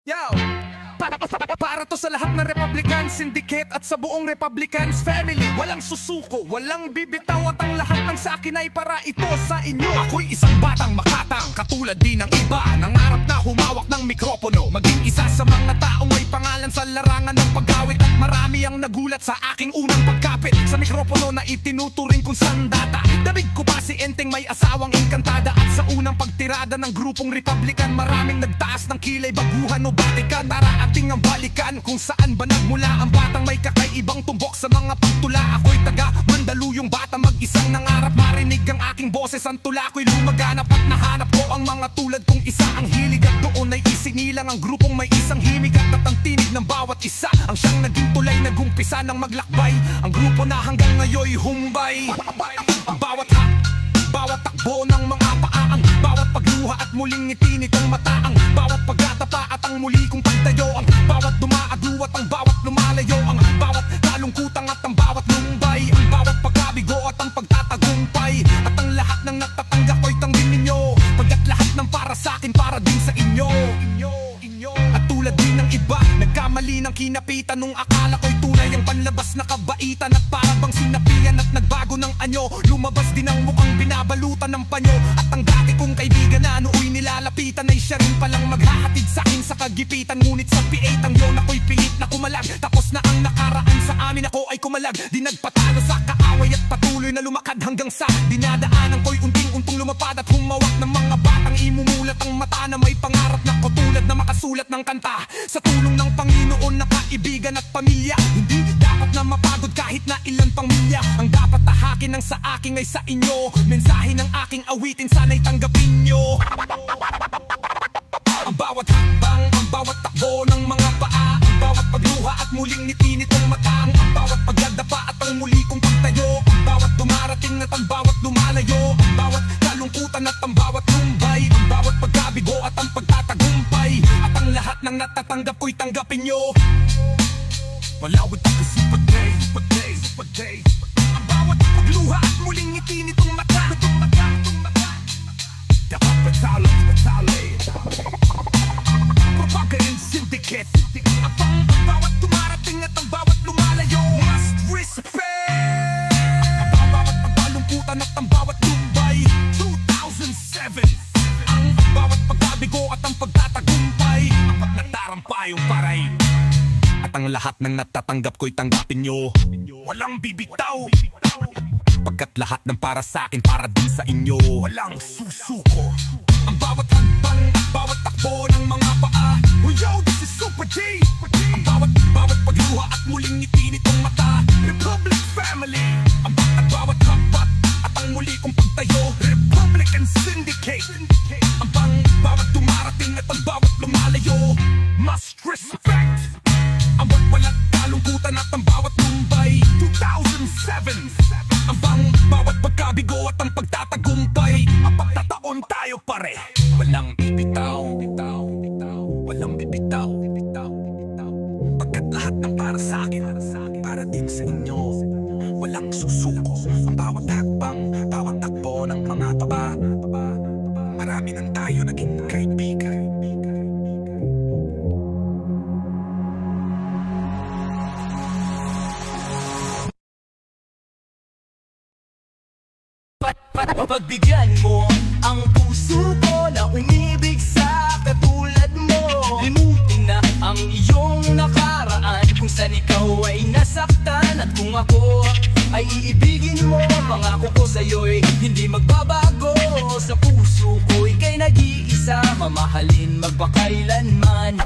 Yo! Para to sa lahat ng Republican Syndicate at sa buong Republicans family. Walang susuko, walang bibitaw at ang lahat ng sa akin ay para ito sa inyo. Ako'y isang batang makatang, katulad din ng iba, nangarap na humawak ng mikropono, maging isa sa mga taong may pangalan sa larangan ng pag-awit. At marami ang nagulat sa aking unang pagkapit sa mikropono na itinuturing kong sandata. Dabig ko pa si Enteng may asawang engkantada. At sa unang pagtirada ng grupong Republican, maraming nagtaas ng kilay, baguhan o batikan. Tara ating ang balikan kung saan ba nagmula ang batang may kakaibang tumbok sa mga pagtula. Ako'y taga Mandaluyong bata, mag-isang nangarap marinig ang aking boses. Ang tula ko'y lumaganap at nahanap ko ang mga tulad kong isa ang hilig. At doon ay isinilang ang grupong may isang himig. At ang tinig ng bawat isa ang siyang naging tulay, nagumpisa ng maglakbay. Ang grupo na hanggang ngayo'y humbay. Ang bawat hap, bawat takbo ng mga paa, ang bawat pagluha at muling ngiti nitong mata, ang bawat pagtatapa at ang muli kong pagtayo, ang bawat dumaaglu at ang bawat lumalayo, ang bawat kalungkutan at ang bawat lumbay, ang bawat pagkabigo at ang pagtatagumpay. At ang lahat ng natatanggap ko'y tanggin ninyo, pagkat lahat ng para sa akin para din sa inyo. At tulad din ng iba, nagkamali ng kinapitan nung akala ko'y tunay ang panlabas na kabaitan. At parabang sinapian at nagbago ng anyo, lumabas din ang mukhang binabalutan ng panyo. At ang dati kong kaibigan na nooy nilalapitan ay siya rin palang maghahatid sa'kin sa kagipitan. Ngunit sa P8 ang yon ako'y pilit na kumalag, tapos na ang nakaraan sa amin ako ay kumalag. Di nagpatalo sa kaaway at patuloy na lumakad hanggang sa dinadaanan ko'y unting-untong lumapad at humawak ng mga batang imumulat ang mata na may pangarap na katulad na makasulat ng kanta. Sa tulong ng Panginoon na kaibigan at pamilya, hindi dapat na mapagod kahit na ilan pang milya. Ang dapat tahakin ng sa akin ay sa inyo, mensahe ng aking awitin sana'y tanggapin nyo. Ang bawat hakbang, ang bawat takbo ng mga paa, ang bawat pagluha at muling ngiti nitong mata, ang bawat pagdadapa at ang muli kong pagtayo, ang bawat dumarating at ang bawat lumalayo, ang bawat kalungkutan at ang bawat lumbay, ang bawat pagkabigo at ang pagtatagumpay. At ang lahat ng natatanggap ko'y tanggapin nyo. Malawit ako super day, super day, super day. Ang bawat pagluha at muling ngiti nitong mata, nitong mata, nitong mata. Dapat patalo, patalo. Propagating syndicate. Ang bawat tumarating at ang bawat lumalayo must respect. Ang bawat pagkalungkutan at ang bawat lumbay 2007. Ang bawat pagkabigo at ang pagtatagumpay, apat na tarampayong paray. At ang lahat ng natatanggap ko'y tanggapin nyo. Walang bibitaw, pagkat lahat ng para sa akin para din sa inyo. Walang susuko, ang bawat hakbang, bawat takbo ng mga paa. Oh yo, this is Super G. Ang bawat pagluha at muling ngiti nitong mata. Republic family, ang bawat kapat at ang muli kong pagtayo. Republican Syndicate. Ang bawat dumarating at ang bawat lumalayo must respect. Ang walang kalungkutan at ang bawat lumbay 2007. Ang bawat pagkabigo at ang pagtatagumpay, apat na taon tayo pare. Walang bibitaw, walang bibitaw, pagkat lahat ng para sa akin para din sa inyo. Walang susuko, ang bawat hakbang, bawat takbo ng mga taba. Marami nang tayo naging kaibigan. Pagbigyan mo ang puso ko na umibig sa katulad mo. Limutin na ang iyong nakaraan, kung saan ikaw ay nasaktan. At kung ako ay iibigin mo, pangako ko sa'yo'y hindi magbabago. Sa puso ko ika'y nag-iisa, mamahalin magpakailanman.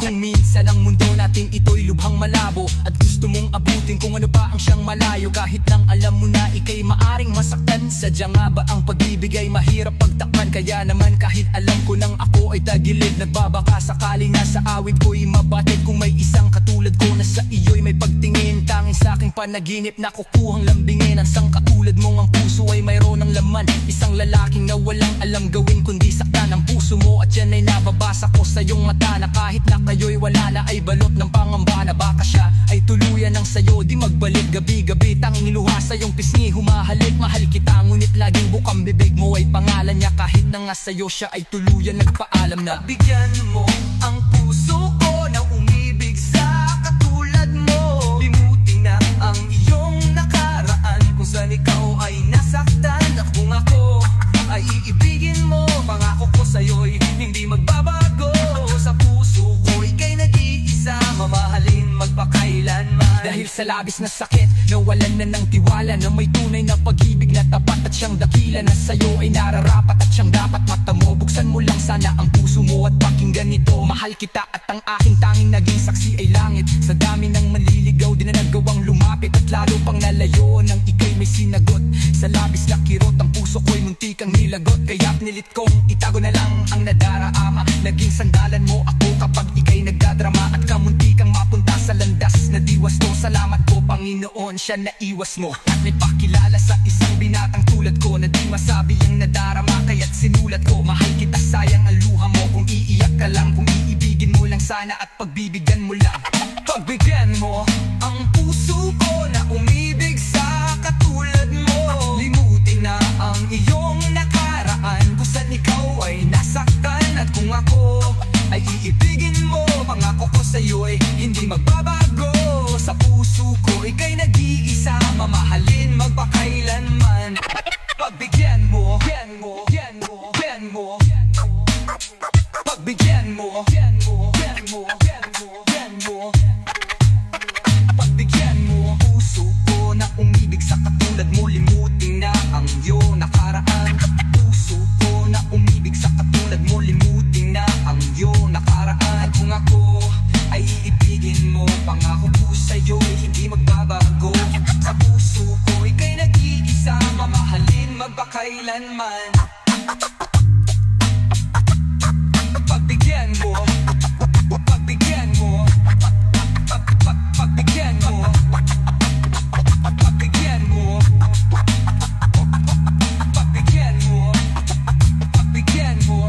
Kung minsan ang mundo natin ito'y lubhang malabo, at gusto mong abutin kung ano pa ang siyang malayo, kahit nang alam mo na ika'y maaring masaktan. Sadya nga ba ang pag-ibig ay mahirap pagtakpan? Kaya naman kahit alam ko nang ako ay tagilid, nagbabaka sakali na sa awit ko'y mabatid. Kung may isang katulad ko na sa iyo'y may pagtingin, tanging sa aking panaginip na kukuhang lambingin. Ang sang katulad mong ang puso ay mayroon ng laman, isang lalaking na walang alam gawin kundi saktan ang puso mo. At yan ay nababasa ko sa iyong mata, na kahit na kayo'y wala na ay balot ng pangamba, na baka siya ay tuluyan ng sayo. Di magbalik gabi-gabi, tanging luha sa iyong pisngi humahalik. Mahal kita ngunit laging bukang bibig mo ay pangalan niya, kahit na nga sa'yo siya ay tuluyan nagpaalam na. Bigyan mo ang puso sa labis na sakit. Nawalan na ng tiwala na may tunay na pag-ibig na tapat at siyang dakila na sa'yo ay nararapat at siyang dapat mata mo. Buksan mo lang sana ang puso mo at pakinggan ito. Mahal kita at ang aking tanging naging saksi ay langit. Sa dami ng manliligaw din na nagawang lumapit at lalo pang nalayo nang ika'y may sinagot. Sa labis na kirot ang puso ko'y muntikang nilagot. Kaya't nilit kong itago na lang ang nadaraama. Naging sandalan mo ako kapag ika'y nagdadrama at kamuntikang mapunta sa landas na di wasto. Salamat po Panginoon, siya na iwas mo at may pakilala sa isang binatang tulad ko na di masabi ang nadarama. Kaya't sinulat ko, mahal kita, sayang ang luha mo. Kung iiyak ka lang, kung iibigin mo lang sana at pagbibigyan mo lang. Pagbigyan mo ang puso ko na umibig sa katulad mo. Limutin na ang iyong nakaraan kung saan ikaw ay nasaktan. At kung ako ay iibigin mo, pangako ko sa'yo'y hindi magbabago. Sa puso ko ika'y nag-iisa, mamahalin magpakailanman. Pagbigyan mo, bigyan mo, bigyan mo, bigyan mo. Pagbigyan mo, bigyan mo, bigyan mo, bigyan mo, bigyan mo. Pagbigyan mo puso ko na umibig sa katulad mo. Limutin na ang iyong nakaraan. Puso ko na umibig sa katulad mo. Limutin na ang iyong nakaraan. Kung ako ay iibigin mo, pangako ko sa'yo'y hindi magbabago. Sa puso ko ika'y nag-iisa, mamahalin magpakailanman. Pagbigyan mo, pagbigyan mo, pagbigyan mo, pagbigyan mo, pagbigyan mo, pagbigyan mo, pagbigyan mo,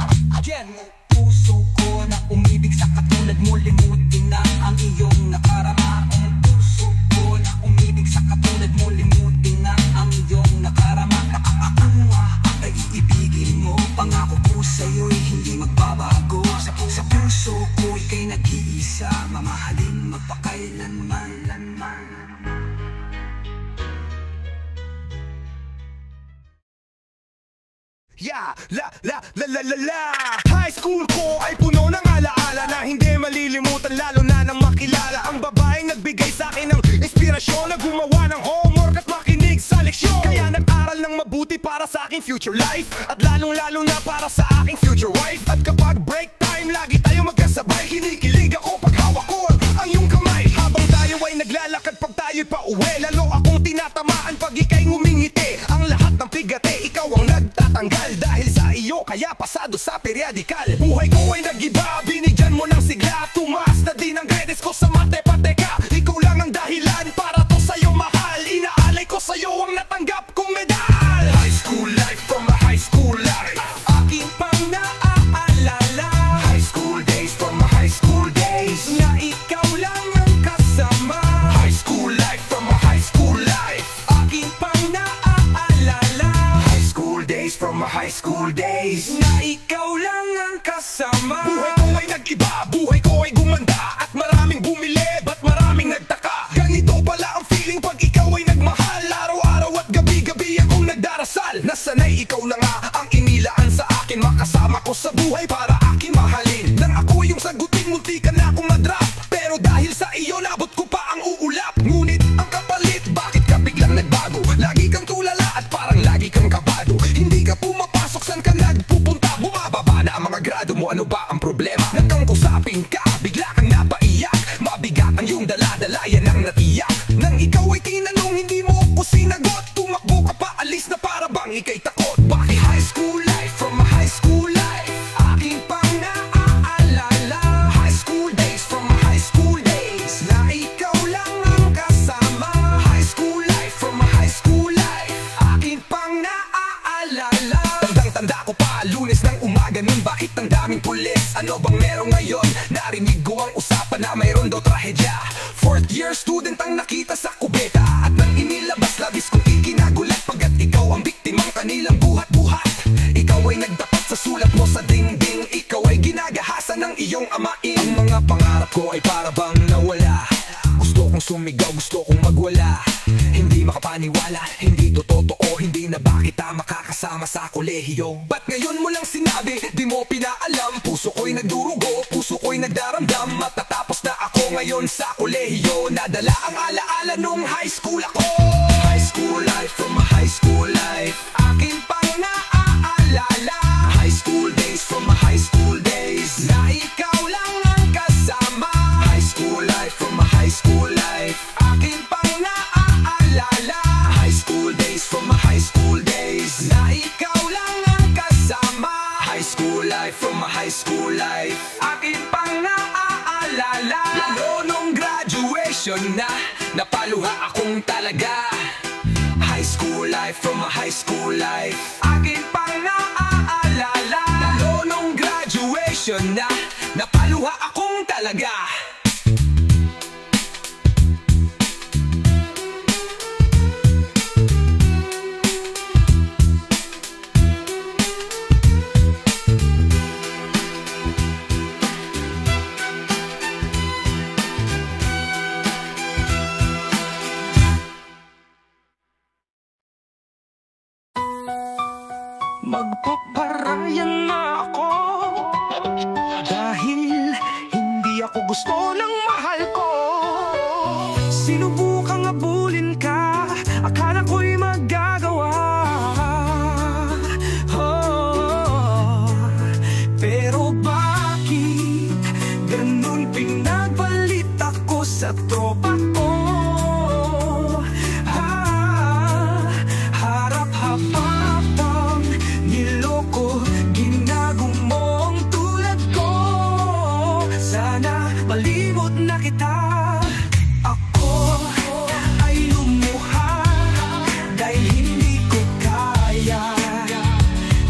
pagbigyan mo, puso ko na umibig sa katulad mo. Limutin na ang iyong nakarama. Ang puso ko na umibig sa katulad mo. Limutin na ang iyong nakarama. Ako ay iibigin mo, pangako ko sa'yo'y hindi magbabago. Sa puso ko ika'y nag-iisa, mamahalin magpakailanman. Yeah, la. High school ko ay puno ng alaala na hindi malilimutan, lalo na nang makilala ang babaeng nagbigay sa akin ng inspirasyon na gumawa ng homework at makinig sa leksyon. Kaya nag-aral ng mabuti para sa aking future life at lalong-lalo na para sa aking future wife. At kapag break time, lagi tayo magkasabay. Kinikilig ako pag hawak ko ang iyong kamay. Habang tayo ay naglalakad pag tayo'y pauwi, lalo akong tinatamaan pag ika'y ngumingiti. Ang lahat ng pigate, ikaw ang nagtatanggal. Dahil sa iyo, kaya pasado sa periodikal. Buhay ko ay nag-iba, binigyan mo ng sigla. Tumaas na din ang grades ko sa matematika. Ikaw lang ang dahilan para to sa'yo mahal. Inaalay ko sa'yo ang natanggap kong medal. High school life from a high school life, Aking pang naaalala. high school days from a high school days, Na ikaw lang ang kasama. high school life from a high school life, Aking pang naaalala. high school days from a high school days. Na ikaw lang ang kasama. Buhay ko ay nag-iba, buhay ko ay gumanda. At maraming bumili, ba't maraming nagtaka? Ganito pala ang feeling pag ikaw ay nagmahal. Araw-araw at gabi-gabi akong nagdarasal. Nasanay ikaw na nga ang inilaan sa akin. Makasama ko sa buhay para akin mahalin. Nang ako yung sagutin, munti ka na akong madrop. Pero dahil sa iyo, nabot ko pa ang uulap. Ngunit ang kapalit, bakit ka biglang nagbago? Lagi kang tulala at parang lagi kang kabado. Hindi ka pumapasok, saan ka nagpupunta? Bumababa na ang mga grado mo, ano ba ang problema? Nagkang kusapin ka, bigla kang napaiyak. Mabigat ang iyong dala-dala, yan ang natiyak. Nang ikaw ay tinanong, hindi mo ko sinagot. Tumakbo ka pa, alis na para bang ika'y takot. Bakit high school life from a high school life? Aking pang naaalala. High school days from a high school days, Na ikaw lang ang kasama. high school life from a high school life. Aking pang naaalala. Tandang-tanda ko pa, Lunes ng umaga nun, bakit ang daming pulis? Ano bang meron ngayon? Narinig ko ang usapan na mayroon daw trahedya. Fourth year student ang nakita sa kubeta, at nang inilabas labis kong ikinagulat. Pagkat ikaw ang biktimang kanilang buhat-buhat. Ikaw ay nagdapat sa sulat mo sa dingding. Ikaw ay ginagahasan ng iyong amain. Ang mga pangarap ko ay para bang nawala. Gusto kong sumigaw, gusto kong wala. Hindi makapaniwala, hindi to totoo, hindi na ba kita makakasama sa kolehiyo? Ba't ngayon mo lang sinabi, di mo pinaalam? Puso ko'y nagdurugo, puso ko'y nagdaramdam. Matatapos na ako ngayon sa kolehiyo. Nadala ang alaala nung high school ako. High school life, from my high school life, akin pang naaalala. High school days, from my high school days, na ikaw lang ang kasama. High school life, from my high school life, akin pang naaalala. High school days, from my high school days, na ikaw lang ang kasama. High school life, from my high school life, akin pang naaalala. Lalo nung graduation na, napaluha akong talaga. High school life, from my high school life, akin pang naaalala. Lalo nung graduation na, napaluha akong talaga. Magpaparayan na ako dahil hindi ako gusto ng mahal ko. Sinubukang abulin ka, akala ko'y magagawa. Pero bakit ganun pinagbalit ako sa tropa ko? Malimot na kita. Ako ay lumuha dahil hindi ko kaya.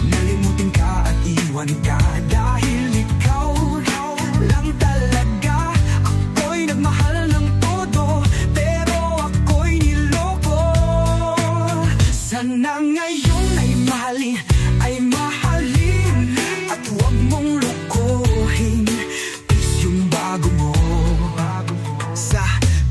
Nalimutin ka at iwan ka dahil ikaw lang talaga. Ako'y nagmahal ng todo, pero ako'y niloko. Sana ngayon ay mahalin, at huwag mong lukuhin bago mo. Sa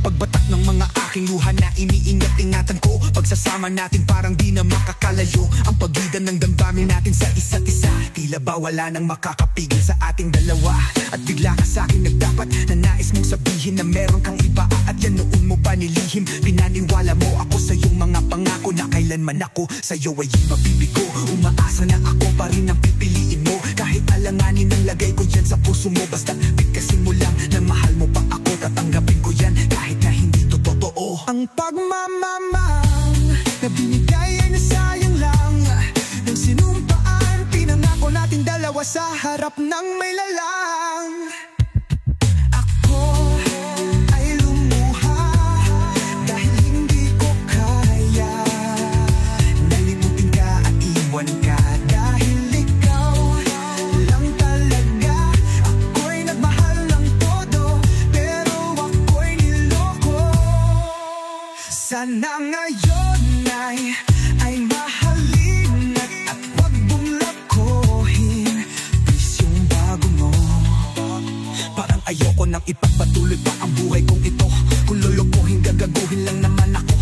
pagbatak ng mga aking luha na iniingat-ingatan ko, pagsasama natin parang di na makakalayo. Ang pagitan ng damdamin natin sa isa't isa, tila ba wala nang makakapigil sa ating dalawa. At bigla ka sa'kin nagdapat na nais mong sabihin na meron kang iba, at yan noon mo pa nilihim. Pinaniwala mo ako sa iyong mga pangako na kailanman ako sa'yo ay mabibigo. Umaasa na ako pa rin ang pipiliin mo, kahit alanganin ang lagay ko dyan sa puso mo. Basta bigkasin mo lang na mahal mo pa ako, tatanggapin ko yan kahit na hindi to totoo. Ang pagmamamang na binigay ay nasayang lang. Nang sinumpaan, pinangako natin dalawa sa harap ng may lalang. Ako ay lumuha dahil hindi ko kaya. Nalimutin ka at iwan ka dahil ikaw lang talaga. Ako'y nagmahal ng todo, pero ako'y niloko. Sana ngayon ay mahalin at wag mong lakohin. Please yung bago mo. Parang ayoko nang ipagpatuloy pa ang buhay kong ito. Kung lulukuhin, gagaguhin lang naman ako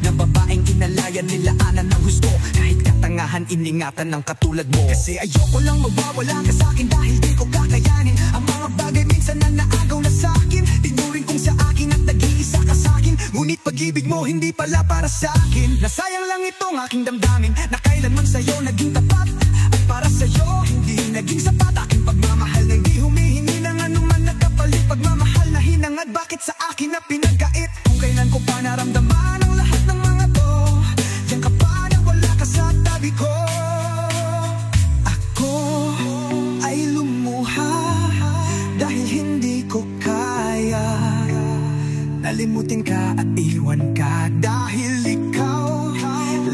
ng babaeng inalayan, nilaanan ng husto. Kahit katangahan, iningatan ng katulad mo. Kasi ayoko lang mawawala ka sa'kin dahil di ko kakayanin ang mga bagay minsan na naagaw na sa'kin. Tinuring kong sa akin at nag-iisa ka sa'kin, ngunit pag-ibig mo hindi pala para sa'kin. Nasayang lang itong aking damdamin na kailanman sa'yo naging tapat, at para sa'yo hindi naging sapat. Aking pagmamahal na hindi humihingi ng anuman na kapalit. Pagmamahal na hinangad, bakit sa akin na pinagkait? Kung kailan ko pa naramdaman ang lahat ng mga to, yan ka pa na wala ka sa tabi ko. Ako ay lumuha dahil hindi ko kaya. Nalimutin ka at iwan ka dahil ikaw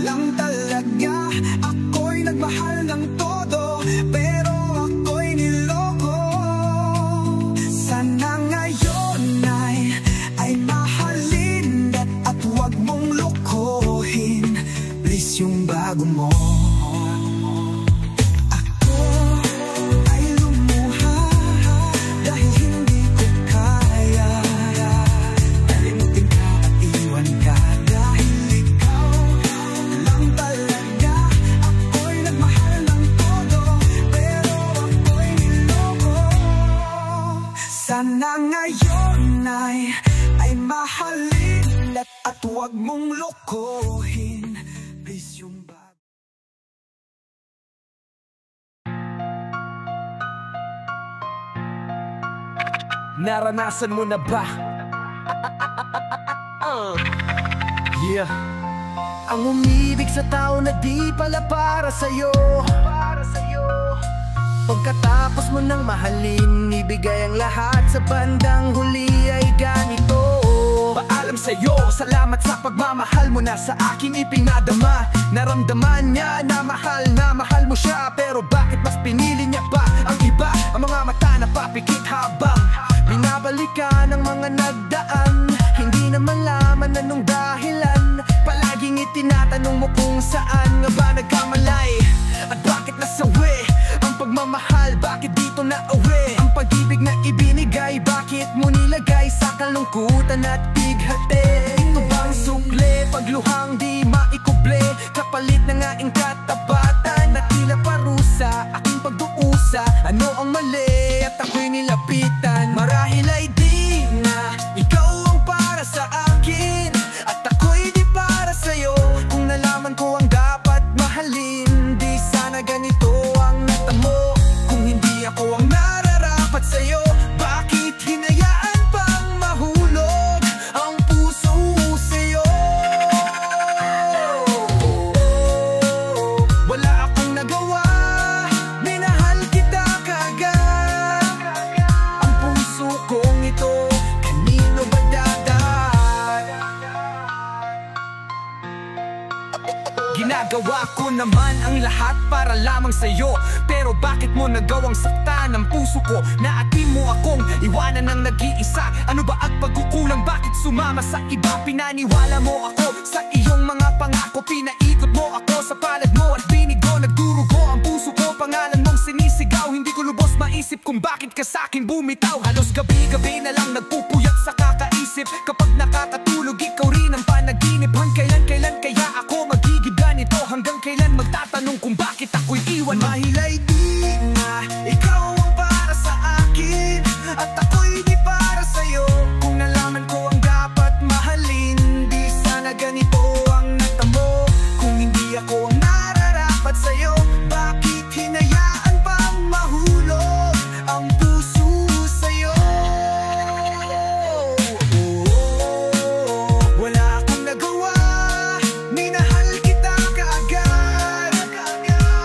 lang talaga. Ako'y nagmahal ng todo, pero ako'y niloko. Sana ngayon ay mahalin at huwag mong lukuhin. Please yung bago mo. Ako ay lumuha dahil hindi ko kaya. Nalimutin ka at iwan ka Sana ngayon ay mahalin at huwag mong lokohin. Please yung naranasan mo na ba? Yeah. Ang umibig sa tao na di pala para sa'yo. Pagkatapos mo nang mahalin, ibigay ang lahat, sa bandang huli ay ganito. Paalam sa'yo, salamat sa pagmamahal mo na sa akin ipinadama. Naramdaman niya na mahal mo siya, pero bakit mas pinili niya pa ang iba? Ang mga mata na papikit habang binabalikan ang mga nagdaan. Hindi na malaman anong dahilan. Palaging itinatanong mo kung saan nga ba nagkamalay, at bakit nasawi ang pagmamahal, bakit dito nauwi? Ang pag-ibig na ibinigay, bakit mo nilagay sa kalungkutan at bighati? Ito bang sukle, pagluhang di maikuble, kapalit na nga ang katapatan at tila parusa, aking pagduusa. Ano ang mali at ako'y nilapitan? Marahil ay di na ikaw ang para sa akin, at ako'y di para sa'yo. Kung nalaman ko ang dapat mahalin, di sana ganito ang natamo. Kung hindi ako ang nararapat sa'yo, bakit hinayaan pang mahulog ang puso sa'yo? Wala akong nagawa, minahal kita kaagad. Ang puso kong ito, kanino ba dapat? Ginagawa ko naman ang lahat para lamang sa'yo, pero bakit mo nagawang saktan ang puso ko? Naatim mo akong iwanan ng nag-iisa. Ano ba ang pagkukulang? Bakit sumama sa iba? Pinaniwala mo ako sa iyong mga pangako, pinaikot mo ako sa palad mo at binigo. Nagdurugo ang puso ko, pangalan mong sinisigaw. Hindi ko lubos maisip kung bakit ka sa'kin bumitaw. Halos gabi-gabi na lang nagpupuyat sa kakaisip. Kapag nakakatulog, ikaw rin ang panaginip. Kailan kaya ako magiging ganito? Hanggang kailan magtatanong kung bakit ako'y iwan? Mahilay di na ikaw ang para sa akin, at ako'y di para sa'yo. Kung nalaman ko ang dapat mahalin, di sana ganito ang natamo. Kung hindi ako ang nararapat sa'yo, bakit hinayaan pang mahulog ang puso sa'yo? Wala akong nagawa, minahal kita kaagad.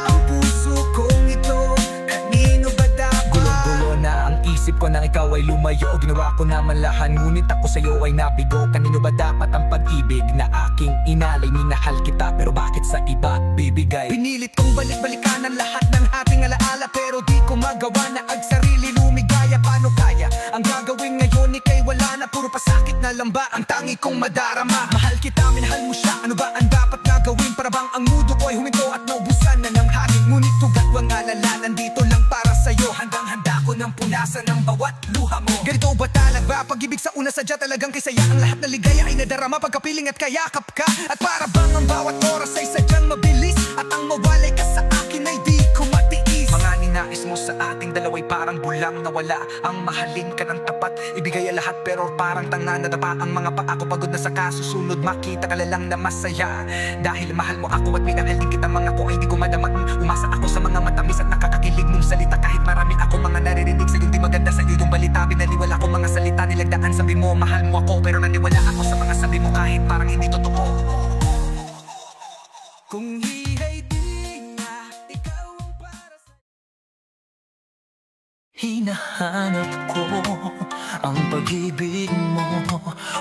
Ang puso kong ito, kanino ba dapat? Gulo-gulo na ang isip ko nang ikaw ay lumayo. Ginawa ko naman lahat, ngunit ako sa'yo ay nabigo. Kanino ba dapat ang pag-ibig na aking inalay? Minahal kita, pero bakit sa iba bibigay? Pinilit kong balik-balikan ang lahat ng ating alaala, pero di ko magawa na ang sarili lumigaya. Paano kaya ang gagawin ngayon? Ika'y wala na, puro pasakit na lang ba ang tangi kong madarama? Mahal kita, minahal mo siya, ano ba ang dapat gagawin? Para bang ang mundo ko ay huminto at naubusan na ng hangin? Ngunit tugat wang alala, nandito lang para sa'yo. Handang-handa ko ng punasan ng bawat luha mo. Ganito ba talaga pag-ibig sa una sadya? Talagang kisaya ang lahat na ligaya ay nadarama pagkapiling at kayakap ka. At para bang ang bawat oras ay sadyang mabilis, at ang mawalay ka sa akin ay di ko matiis. Mga ninais mo sa ating dalawa'y parang bulang nawala. Ang mahalin ka ng tapat, ibigay ang lahat, pero parang tanga na dapa ang mga paa ko. Pagod na sa kasusunod, makita ka lang na masaya. Dahil mahal mo ako at minahal din kita, mga ko ay di ko madamag. Umasa ako sa mga matamis at nakakakilig mong salita. Kahit marami ako mga naririnig sa'yo, di maganda sa'yo yung balita. Binaliwala ko mga salita nilagdaan, sabi mo mahal mo ako, pero naniwala ako sa mga sabi mo kahit parang hindi totoo. Kung hihay di na ikaw ang para sa... Hinahanap ko ang pag-ibig mo.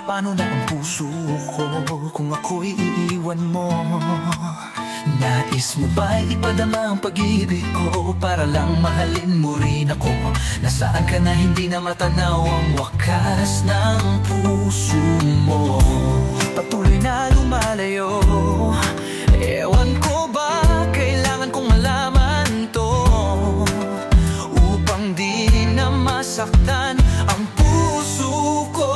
Paano na ang puso ko kung ako'y iiwan mo? Nais mo ba'y ipadama ang pag-ibig ko para lang mahalin mo rin ako? Nasaan ka na hindi na matanaw ang wakas ng puso mo? Patuloy na lumalayo, ewan ko ba kailangan kong malaman to, upang di na masaktan ang puso ko.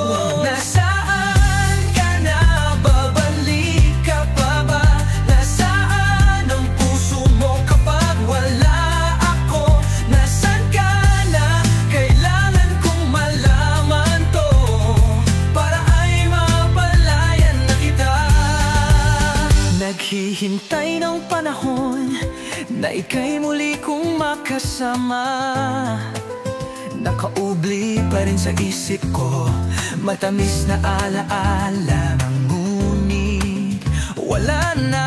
Nasaan ka na? Babalik ka pa ba? Nasaan ang puso mo kapag wala ako? Nasaan ka na? Kailangan kong malaman. ng panahon na ika'y muli kong makasama. Nakaubli pa rin sa isip ko, matamis na alaala, ngunit wala na.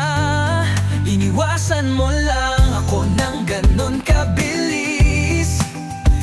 Iniwasan mo lang ako ng ganon kabilis.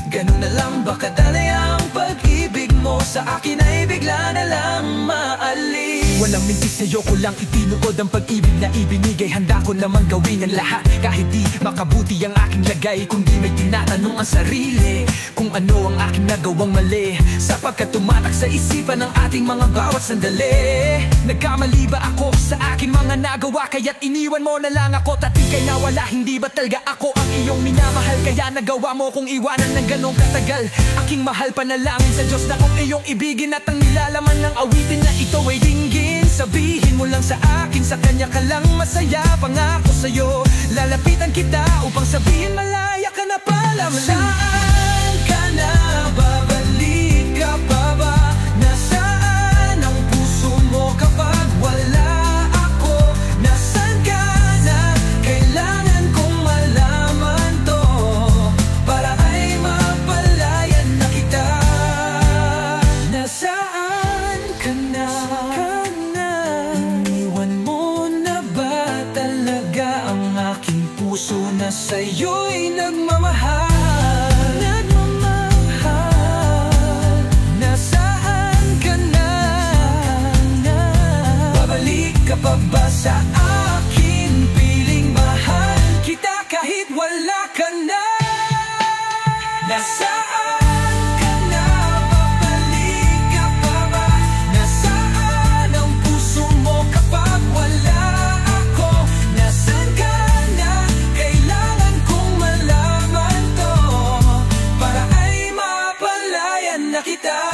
Ganon na lang ba kadalay ang pag-ibig mo sa akin ay bigla na lang maalis. walang minti sa'yo ko lang itinuod ang pag-ibig na ibinigay. Handa ko naman gawin ang lahat kahit di makabuti ang aking lagay. Kung di may tinatanong ang sarili kung ano ang aking nagawang mali, sapagkat tumatak sa isipan ng ating mga bawat sandali. Nagkamali ba ako sa aking mga nagawa, kaya't iniwan mo na lang ako? Tatikay na wala, hindi ba talaga ako ang iyong minamahal? Kaya nagawa mo kong iwanan ng ganong katagal. Aking mahal, panalangin sa Diyos na kung iyong ibigin at ang nilalaman ng awitin na ito ay dinggin. Sabihin mo lang sa akin, sa kanya ka lang masaya. Pangako sa'yo, lalapitan kita upang sabihin malaya ka na pala. Saan ka na? Babalik ka pa ba? Nasaan ang puso mo kapag wala ako? Nasaan ka na? Kailangan kong malaman to para ay mapalayan na kita. Nasaan ka na? Iniwan mo na ba talaga ang aking puso na sa'yo'y nagmamahal? Pa ba sa akin piling mahal kita kahit wala ka na? Nasaan ka na? Babalik ka pa ba? Nasaan ang puso mo kapag wala ako? Nasaan ka na? Kailangan kong malaman to para ay mapalayan na kita.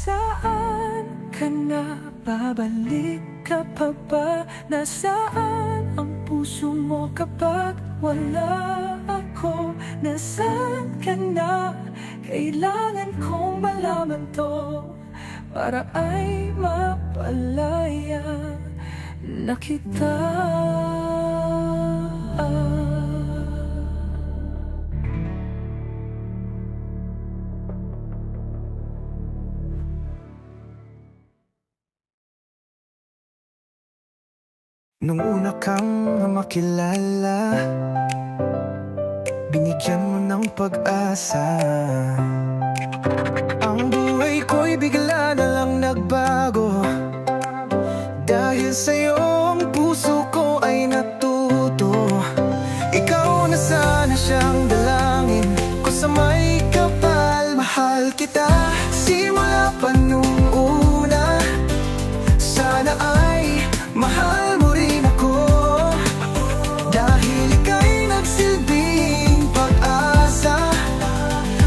Saan ka na? Babalik ka pa ba? Nasaan ang puso mo kapag wala ako? Nasaan ka na? Kailangan kong malaman to para ay mapalaya na kita. Nung una kang makilala, binigyan mo ng pag-asa. Ang buhay ko'y bigla na lang nagbago. Dahil sa'yo ang puso ko ay natuto. Ikaw na sana siyang dalangin ko sa may kapal. Mahal kita simula pa nung una. Sana ay mahal mo rin ako, dahil ika'y nagsilbing pag-asa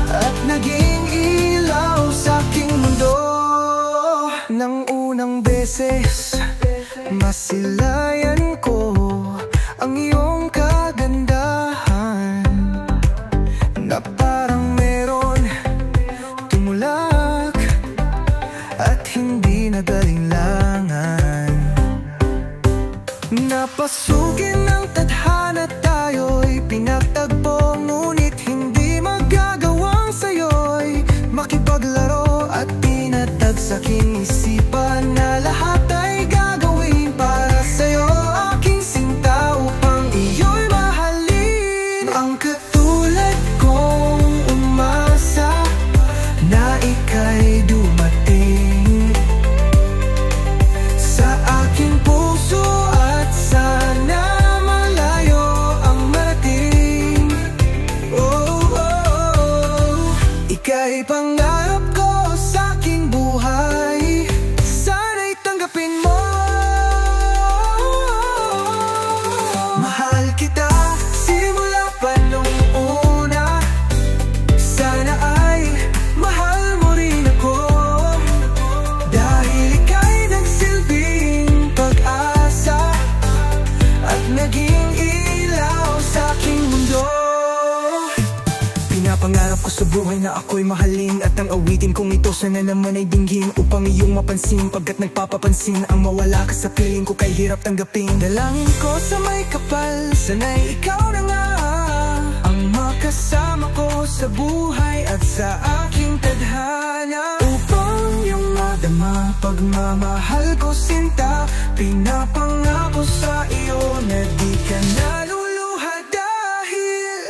at naging ilaw sa aking mundo. Nang unang beses masilayan ko ang iyong kagandahan, na parang meron tumulak at hindi nagalinlangan. Napasugin ng tadhana, tayo'y pinagtagpo, ngunit hindi magagawang sa'yo'y makipaglaro at tinatag sa'king isipan na lahat ay gagawin para sa'yo, aking sinta, upang iyo'y mahalin. Ang katulad kong umasa na ika'y dumating sa aking puso. Ika'y pangarap ko sa aking buhay, buhay na ako'y mahalin. At ang awitin kong ito sana naman ay dinggin, upang iyong mapansin, pagkat nagpapapansin ang mawala ka sa piling ko, kay hirap tanggapin. Dalangin ko sa may kapal, sana'y ikaw na nga ang makasama ko sa buhay at sa aking tadhana. Upang iyong madama pagmamahal ko sinta, pinapangako sa iyo na di ka naluluha dahil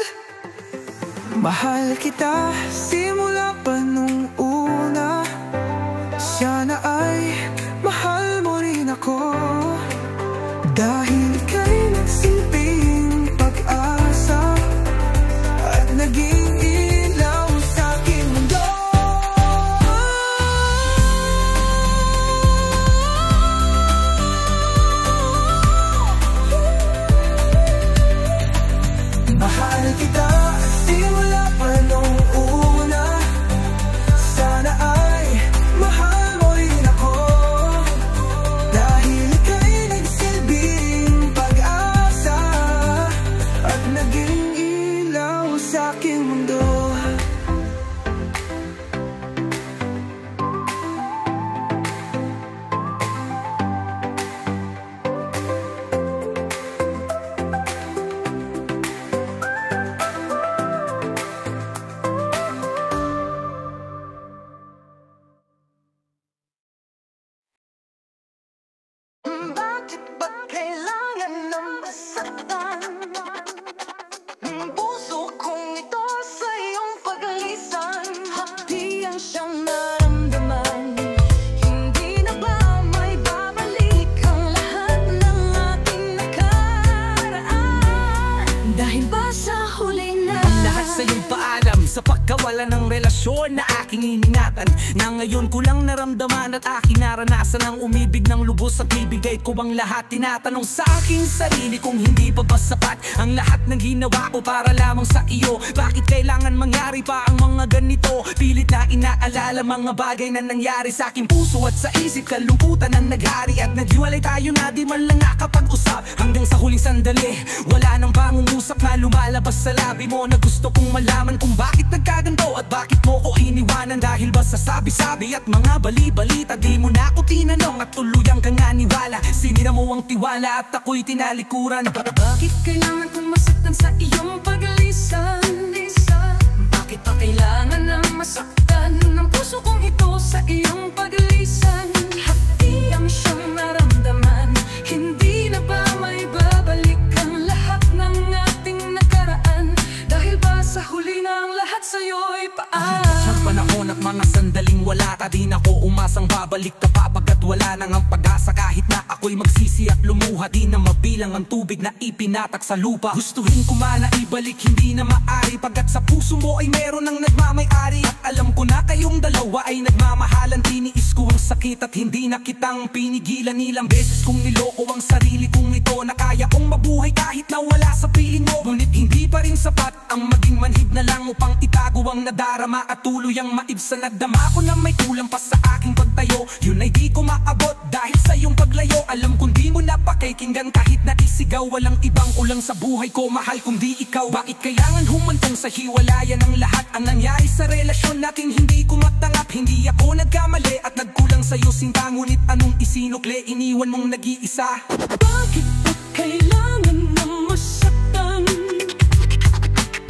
mahal kita simula pa nung una. Sana ay mahal mo rin ako, dahil kay nagsilbing pag-asa at naging ilaw sa aking mundo. Mahal kita simula pa nung una. Sana ay mahal mo rin ako, dahil kay nagsilbing pag-asa at naging ilaw sa aking mundo. Bakit ba kailangan ng masaktan ang puso kong ito sa iyong pag-alisan? Hapdian siyang naramdaman, hindi na ba may babalik ang lahat ng ating nakaraan? Dahil ba sa huli na ang lahat sa iyong paalam, sa pagkawala ng relasyon na aking iningatan, na ngayon ko lang naramdaman at aking naranasan ang umibig ng lubos at bibigay ko ang lahat. Tinatanong sa aking sarili kung hindi pa ba sapat ang lahat ng ginawa ko para lamang sa iyo. Bakit kailangan mangyari pa ang mga ganito? Pilit na inaalala mga bagay na nangyari sa aking puso at sa isip, kalungkutan ang naghari at naghiwalay tayo na di man lang nakapag-usap. Hanggang sa huling sandali, wala nang pangungusap na lumalabas sa labi mo, na gusto kong malaman kung bakit nagkaganto at bakit mo ko iniwanan. Dahil ba sa sabi-sabi at mga bali-balita, di mo na ako tinanong at tuluyang kang aniwala. Sinira mo ang tiwala at ako'y tinalikuran. bakit kailangan kong masaktan sa iyong pag-alisan? Bakit pa kailangan na masaktan ang puso kong ito sa iyong pag-alisan? Hati ang siyang naramdaman, hindi na ba may babalik ang lahat ng ating nakaraan? Dahil ba sa huli na ang lahat sa'yo'y paalam? Sa panahon at mga sandaling wala ka, di na ko umasang babalik ka pa, pagkat wala nang ang pag-asa. Kahit na ako'y magsisi at lumuha, di na mabilang ang tubig na ipinatak sa lupa. Gustuhin ko man na ibalik, hindi na maari, pagkat sa puso mo ay meron ng nagmamay-ari. At alam ko na kayong dalawa ay nagmamahalan. Tiniis ko ang sakit at hindi na kitang pinigilan. Ilang beses kong niloko ang sarili kong ito, na kaya kong mabuhay kahit na wala sa piling mo. Ngunit hindi pa rin sapat ang maging manhid na lang upang itago ang nadarama at tuluyang maibsan. Nagdama ko na may kulang pa sa aking pagtayo, yun ay di ko maabot dahil sa iyong paglayo. Alam kong di mo na pakikinggan kahit na isigaw, walang ibang kulang sa buhay ko, mahal kung di ikaw. Bakit kailangan humantong sa hiwalayan ng lahat ang nangyari sa relasyon natin? Hindi ko matanggap, hindi ako nagkamali at nagkulang sa'yo sinta. Ngunit anong isinukle, iniwan mong nag-iisa? Bakit ba kailangan na masaktan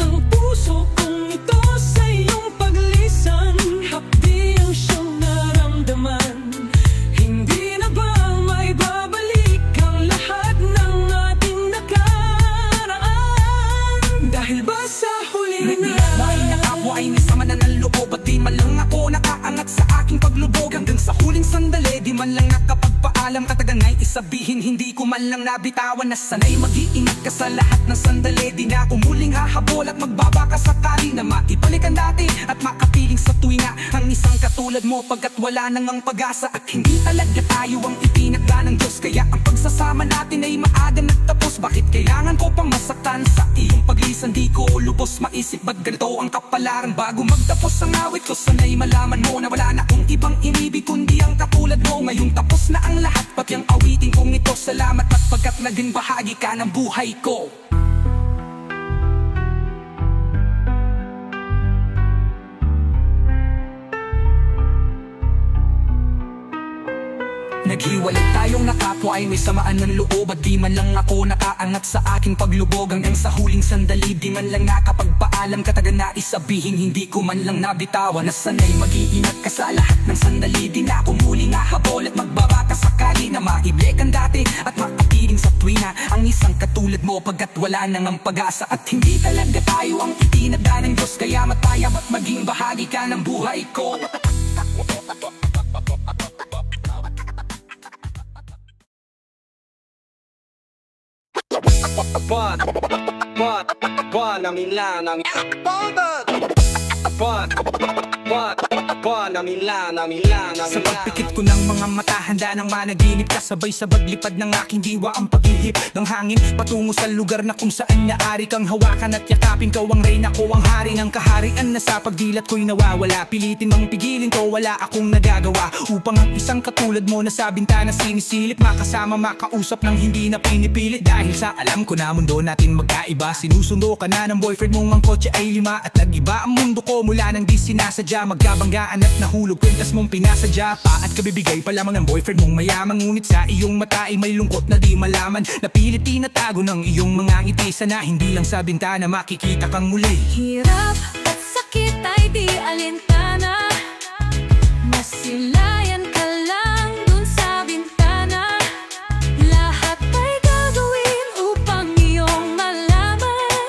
ang puso kong ito sa iyong paglisan? Hapdi ang siyang naramdaman, hindi na ba may babalik ang lahat ng ating nakaraan? Dahil ba sa huli na Nagmahina ako ay nisama na ng loob, at di man lang ako nakaangat sa aking paglubog. Hanggang sa huling sandali, di man lang nakapagpaalam. Katagangay isabihin, hindi ko man lang nabitawan na sana'y mag-iingat ka sa lahat ng sandali. Di na ako muling hahabol at magbabaka sakali na maibalikan dati at makapiling sa tuwinga ang isang katulad mo, pagkat wala nang ang pag-asa at hindi talaga tayo ang itinakda ng Diyos. Kaya ang pagsasama natin ay maaga nagtapos. Bakit kailangan ko pang masaktan sa iyong paglisan? Di ko lubos maisip ba't ganito ang kapalaran. Bago magtapos ang awit ko, sana'y malaman mo na wala na akong ibang inibig kundi ang katulad mo. Ngayong tapos na ang lahat, pati ang awitin kong ito. Salamat at pagkat naging bahagi ka ng buhay ko. Pinaghiwalay tayong nakapwa ay may samaan ng loob. At di man lang ako nakaangat sa aking paglubog. Hanggang sa huling sandali di man lang nakapagpaalam. Katagan na isabihin hindi ko man lang nabitawan. Nasanay mag-iingat ka sa lahat ng sandali. Di na ako muli nahabol at magbabaka sakali na maiblik ang dati at makapiling sa tuwina ang isang katulad mo. Pagkat wala nang ang pag-asa at hindi talaga tayo ang itinada ng Diyos. Kaya matayab at maging bahagi ka ng buhay ko. Sa pagpikit ko ng mga mata, handa ng managinip. Kasabay sa paglipad ng aking diwa ang paghihip ng hangin patungo sa lugar na kung saan naari kang hawakan at yakapin. Kau ang reyna ko, ang hari ng kaharian na sa pagdilat ko'y nawawala. Pilitin mang pigilin ko, wala akong nagagawa upang ang isang katulad mo na sa bintana sinisilip. Makasama, makausap ng hindi na pinipilit. Dahil sa alam ko na mundo natin magkaiba. Sinusundo ka na ng boyfriend mong ang kotse ay 5 at nag-iba ang mundo ko mula nang di sinasadya. Magkabanggaan at nahulog, kwentas mong pinasadya pa at kabibigay pa lamang ng boyfriend mong mayaman. Ngunit sa iyong mata ay may lungkot na di malaman. Napilit tinatago ng iyong mga ngiti. Sana hindi lang sa bintana makikita kang muli. Hirap at sakit ay di alintana. Masilayan ka lang dun sa bintana. Lahat ay gagawin upang iyong malaman.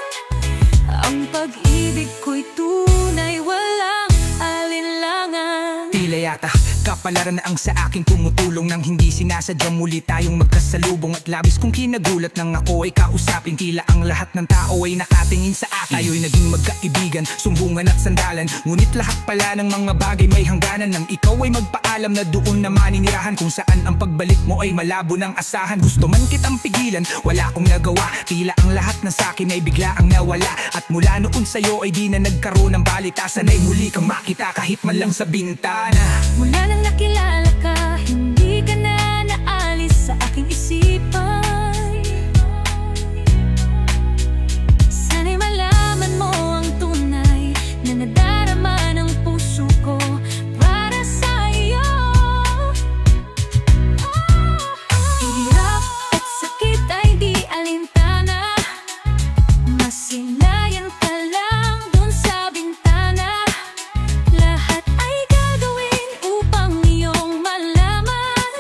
Ang pag-ibig ko'y tunay, walang alinlangan. Tila yata kapalaran na ang sa aking tumutulong nang hindi sinasadyang muli tayong magkasalubong. At labis kong kinagulat nang ako ay kausapin. Tila ang lahat ng tao ay nakatingin sa akin. Tayo'y naging magkaibigan, sumbungan at sandalan. Ngunit lahat pala ng mga bagay may hangganan. Nang ikaw ay magpaalam na doon na maninirahan kung saan ang pagbalik mo ay malabo ng asahan. Gusto man kitang pigilan, wala akong nagawa. Tila ang lahat na sakin ay bigla ang nawala. At mula noon sa'yo ay di na nagkaroon ng balita. Sana'y muli kang makita kahit man lang sa bintana. Mula nang nakilala ka, hindi ka na naalis sa aking isipan. Sana'y malaman mo ang tunay na nadarama ng puso ko para sa iyo. Hirap at sakit ay di alintana. Masilayan ka lang dun sa bintana. Lahat ay gagawin upang iyong malaman.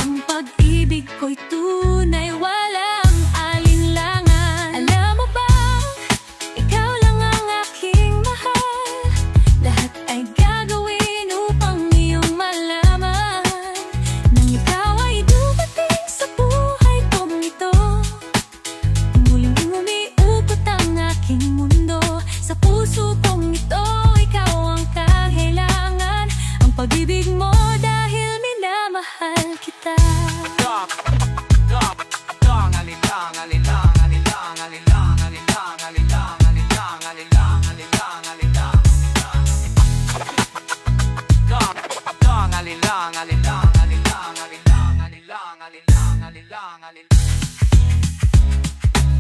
Ang pag-ibig ko'y tunay, walang alinlangan. Alam mo ba, ikaw lang ang aking mahal. Lahat ay gagawin upang iyong malaman. Nang ikaw ay dumating sa buhay kong ito, muling umiukot ang aking mundo. Sa puso kong ito, ikaw ang kailangan. Ang pag-ibig mo dahil minamahal kita.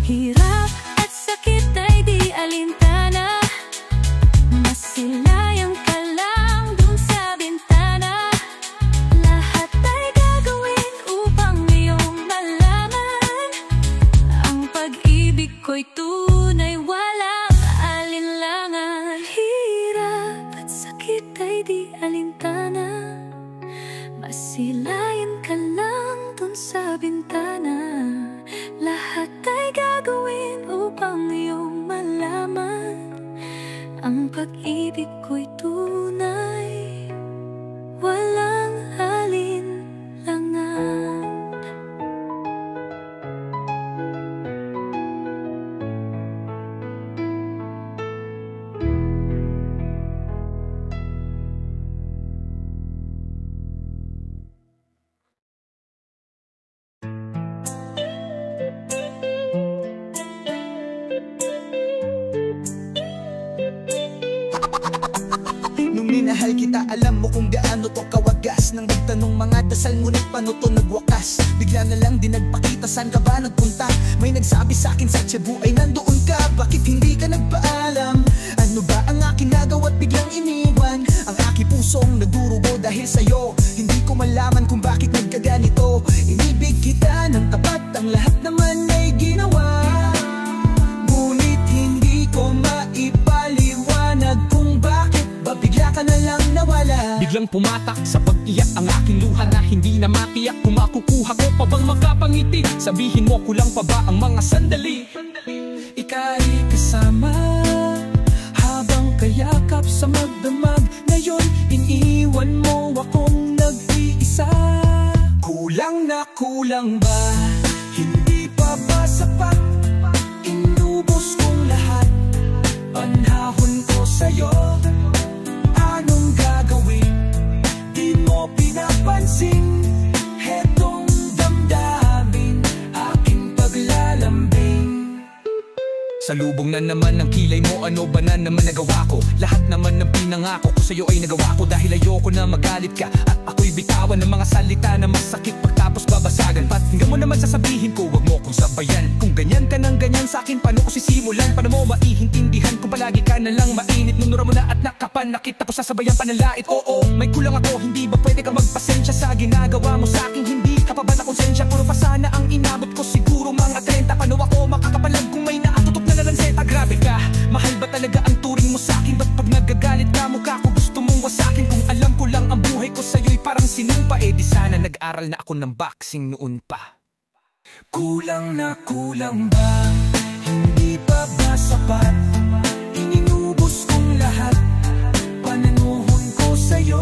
Hirap at sakit ay di alintana. Masilayan ka lang dun sa bintana. Lahat ay gagawin upang iyong malaman. Ang pag-ibig ko'y tunay, walang alinlangan. Hirap at sakit ay di alintana. Masilayan ka lang dun sa bintana. Lahat ay gagawin upang iyong malaman. Ang pag-ibig ko'y tunay, walang alinlangan. Nung minahal kita, alam mo kung gaano to kawagas. Nang nagtanong mga dasal, ngunit paano to nagwakas? Bigla na lang di nagpakita, saan ka ba nagpunta? May nagsabi sa'kin sa Cebu ay nandoon ka. Bakit hindi ka nagpaalam? Ano ba ang aking nagawa't biglang iniwan? Ang aking pusong nagdurugo dahil sa'yo. Hindi ko malaman kung bakit pumatak sa pag-iyak ang aking luha na hindi na matiyak. Kung makukuha ko pa bang makapangiti, sabihin mo kulang pa ba ang mga sandali? Ika'y kasama habang kayakap sa magdamag. Ngayon iniwan mo akong nag-iisa. Kulang na kulang ba? Hindi pa ba sapat? Inubos kong lahat, panahon ko sa'yo. Anong gagawin? Di mo pinapansin. Hetong damdamin, aking paglalambing. Salubong na naman ang kilay mo, ano ba na naman nagawa ko? Lahat naman ng pinangako ko sa'yo ay nagawa ko. Dahil ayoko na magalit ka at ako'y bitawan ng mga salita na masakit pagtapos babasagan. Pakinggan mo naman sasabihin ko, wag mo kong sabayan. Kung ganyan ka ng ganyan sa'kin, paano ko sisimulan? Paano mo maiintindihan kung palagi ka na lang mainit? Nunura mo na at nakapanakit ako, sasabayan panalait. Oo, may kulang ako, hindi ba pwede ka magpasensya sa ginagawa mo sa'kin? Hindi ka pa ba na konsensya? Puro pa sana ang inabot ko, siguro mga 30. Paano ako makakapalag kung may naatutok na lalanseta? Grabe ka, mahal ba talaga ang turing mo sa'kin? Ba't pag nagagalit ka mukha ko gusto mong wasakin? Kung alam ko lang ang buhay ko sa'yo'y parang sinumpa, eh di sana nag-aral na ako ng boxing noon pa. Kulang na kulang ba? Hindi pa ba sapat? Inubos kong lahat, pananuhon ko sa'yo.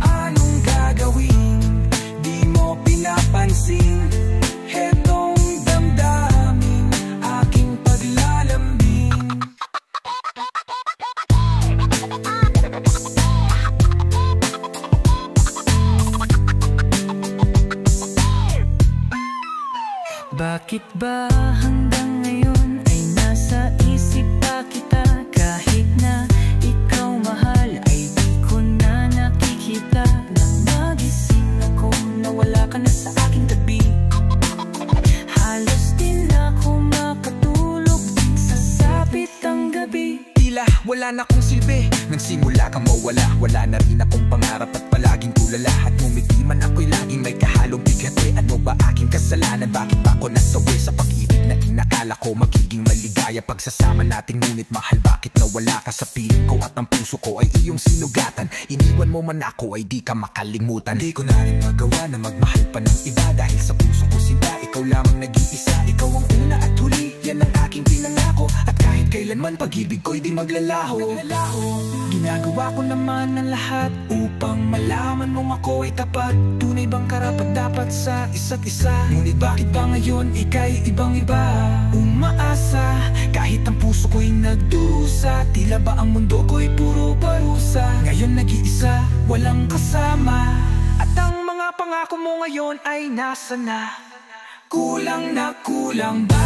Anong gagawin? Di mo pinapansin. Hetong damdamin, aking paglalambing. Bakit ba hanggang ngayon ay nasa isip pa kita? Kahit na ikaw mahal ay di ko na nakikita. Nang nagising ako na wala ka na sa aking tabi, halos din ako makatulog sa sapit ang gabi. Tila wala na akong silbi, nagsimula kang mawala. Wala na rin akong pangarap at palaging tulala. At ngumiti man ako'y laging may kahalong bigat. Ano ba aking kasalanan? Bakit ba ako nasawi sa pag-ibig na inakala ko magiging maligaya? Pagsasama natin ngunit mahal, bakit nawala ka sa piling ko? At ang puso ko ay iyong sinugatan. Iniwan mo man ako ay di ka makalimutan. Di ko na rin magawa na magmahal pa ng iba. Dahil sa puso ko sinta, ikaw lamang nag-iisa. Ikaw ang una at huli, yan ang aking pinangako. At kahit kailanman pag-ibig ko'y di maglalaho. Ginagawa ko naman ang lahat upang malaman mong ako ay tapat. Tunay bang karapat dapat sa isa't isa? Ngunit bakit ba ngayon ika'y ibang iba? Umaasa kahit ang puso ko'y nagdusa. Tila ba ang mundo ko'y puro parusa? Ngayon nag-iisa, walang kasama. At ang mga pangako mo ngayon ay nasa na? Kulang na kulang ba?